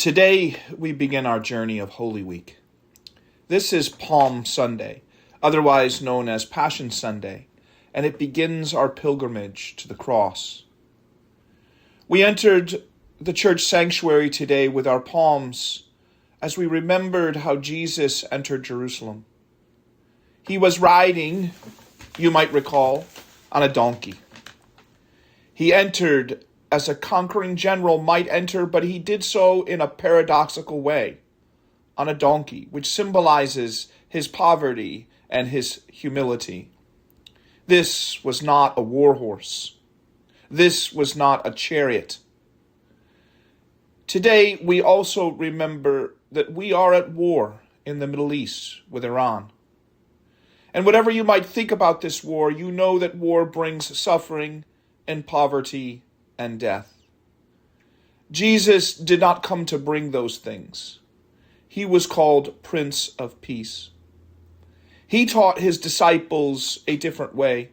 Today, we begin our journey of Holy Week. This is Palm Sunday, otherwise known as Passion Sunday, and it begins our pilgrimage to the cross. We entered the church sanctuary today with our palms as we remembered how Jesus entered Jerusalem. He was riding, you might recall, on a donkey. He entered as a conquering general might enter, but he did so in a paradoxical way, on a donkey, which symbolizes his poverty and his humility. This was not a war horse. This was not a chariot. Today, we also remember that we are at war in the Middle East with Iran. And whatever you might think about this war, you know that war brings suffering and poverty and death. Jesus did not come to bring those things. He was called Prince of Peace. He taught his disciples a different way.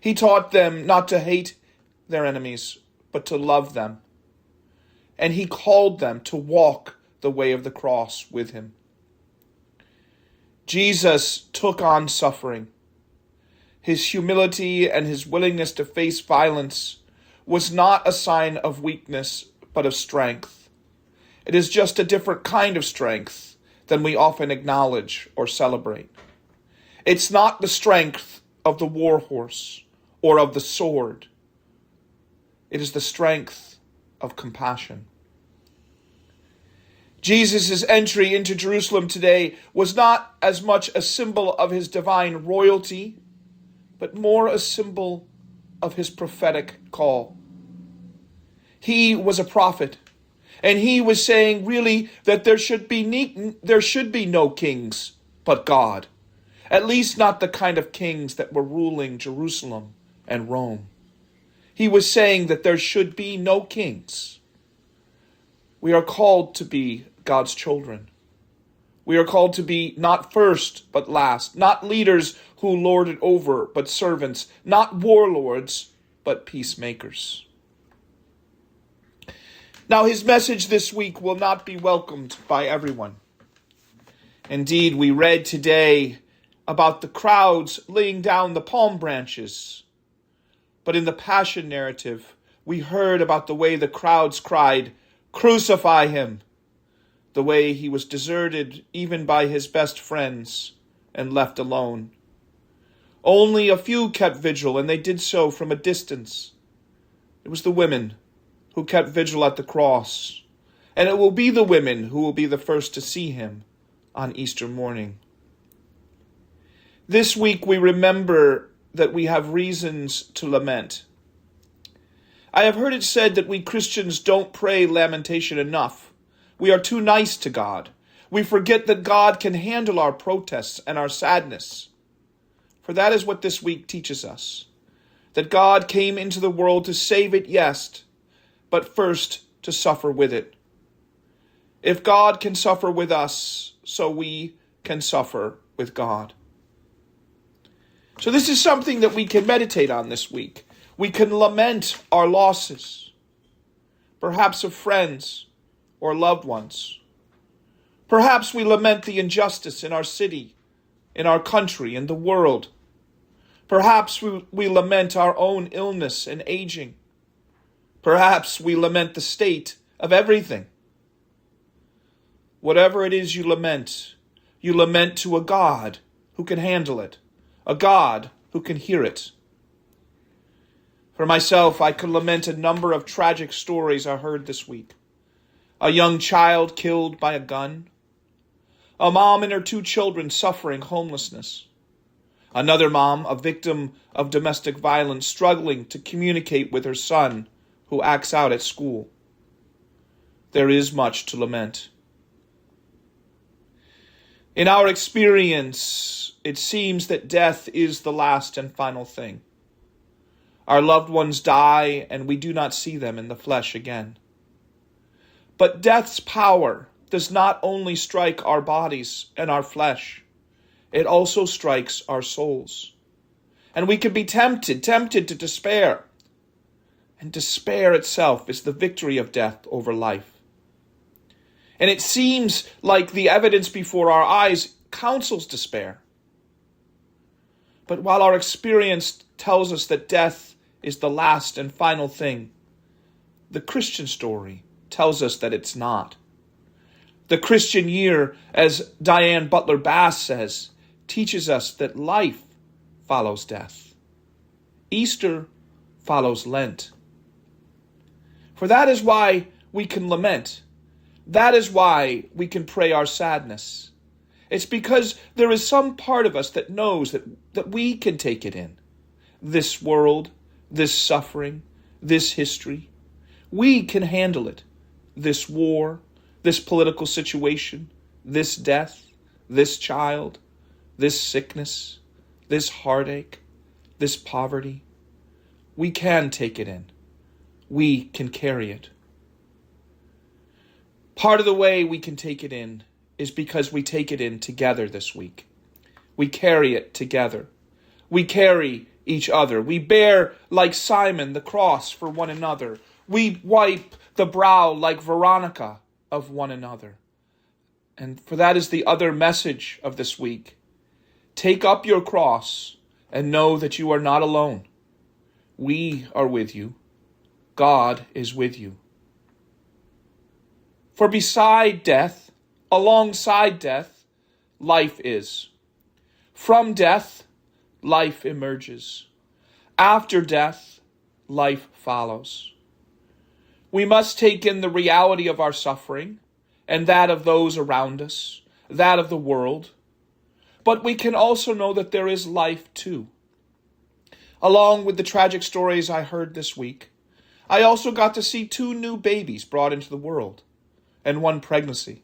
He taught them not to hate their enemies, but to love them. And he called them to walk the way of the cross with him. Jesus took on suffering. His humility and his willingness to face violence was not a sign of weakness, but of strength. It is just a different kind of strength than we often acknowledge or celebrate. It's not the strength of the war horse or of the sword. It is the strength of compassion. Jesus' entry into Jerusalem today was not as much a symbol of his divine royalty, but more a symbol of his prophetic call. He was a prophet, and he was saying really that there should be no kings but God, at least not the kind of kings that were ruling Jerusalem and Rome. He was saying that there should be no kings. We are called to be God's children. We are called to be not first, but last, not leaders who lord it over, but servants, not warlords, but peacemakers. Now, his message this week will not be welcomed by everyone. Indeed, we read today about the crowds laying down the palm branches. But in the Passion narrative, we heard about the way the crowds cried, "Crucify him!" The way he was deserted even by his best friends and left alone. Only a few kept vigil, and they did so from a distance. It was the women who kept vigil at the cross, and it will be the women who will be the first to see him on Easter morning. This week we remember that we have reasons to lament. I have heard it said that we Christians don't pray lamentation enough. We are too nice to God. We forget that God can handle our protests and our sadness. For that is what this week teaches us. That God came into the world to save it, yes, but first to suffer with it. If God can suffer with us, so we can suffer with God. So this is something that we can meditate on this week. We can lament our losses, perhaps of friends or loved ones. Perhaps we lament the injustice in our city, in our country, in the world. Perhaps we lament our own illness and aging. Perhaps we lament the state of everything. Whatever it is you lament to a God who can handle it, a God who can hear it. For myself, I could lament a number of tragic stories I heard this week. A young child killed by a gun. A mom and her 2 children suffering homelessness. Another mom, a victim of domestic violence, struggling to communicate with her son who acts out at school. There is much to lament. In our experience, it seems that death is the last and final thing. Our loved ones die and we do not see them in the flesh again. But death's power does not only strike our bodies and our flesh, it also strikes our souls. And we can be tempted to despair. And despair itself is the victory of death over life. And it seems like the evidence before our eyes counsels despair. But while our experience tells us that death is the last and final thing, the Christian story tells us that it's not. The Christian year, as Diane Butler Bass says, teaches us that life follows death. Easter follows Lent. For that is why we can lament. That is why we can pray our sadness. It's because there is some part of us that knows that we can take it in. This world, this suffering, this history. We can handle it. This war, this political situation, this death, this child, this sickness, this heartache, this poverty. We can take it in. We can carry it. Part of the way we can take it in is because we take it in together this week. We carry it together. We carry each other. We bear, like Simon, the cross for one another. We wipe the brow like Veronica of one another. And for that is the other message of this week. Take up your cross and know that you are not alone. We are with you. God is with you. For beside death, alongside death, life is. From death, life emerges. After death, life follows. We must take in the reality of our suffering and that of those around us, that of the world. But we can also know that there is life too. Along with the tragic stories I heard this week, I also got to see 2 new babies brought into the world and 1 pregnancy.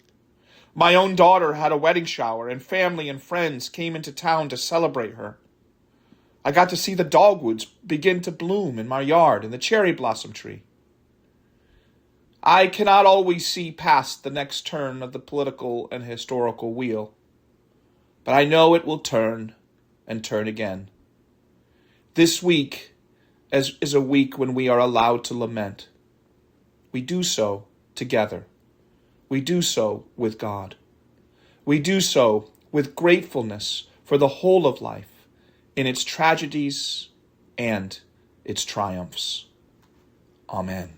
My own daughter had a wedding shower and family and friends came into town to celebrate her. I got to see the dogwoods begin to bloom in my yard and the cherry blossom tree. I cannot always see past the next turn of the political and historical wheel, but I know it will turn and turn again. This week is a week when we are allowed to lament. We do so together. We do so with God. We do so with gratefulness for the whole of life, in its tragedies and its triumphs. Amen.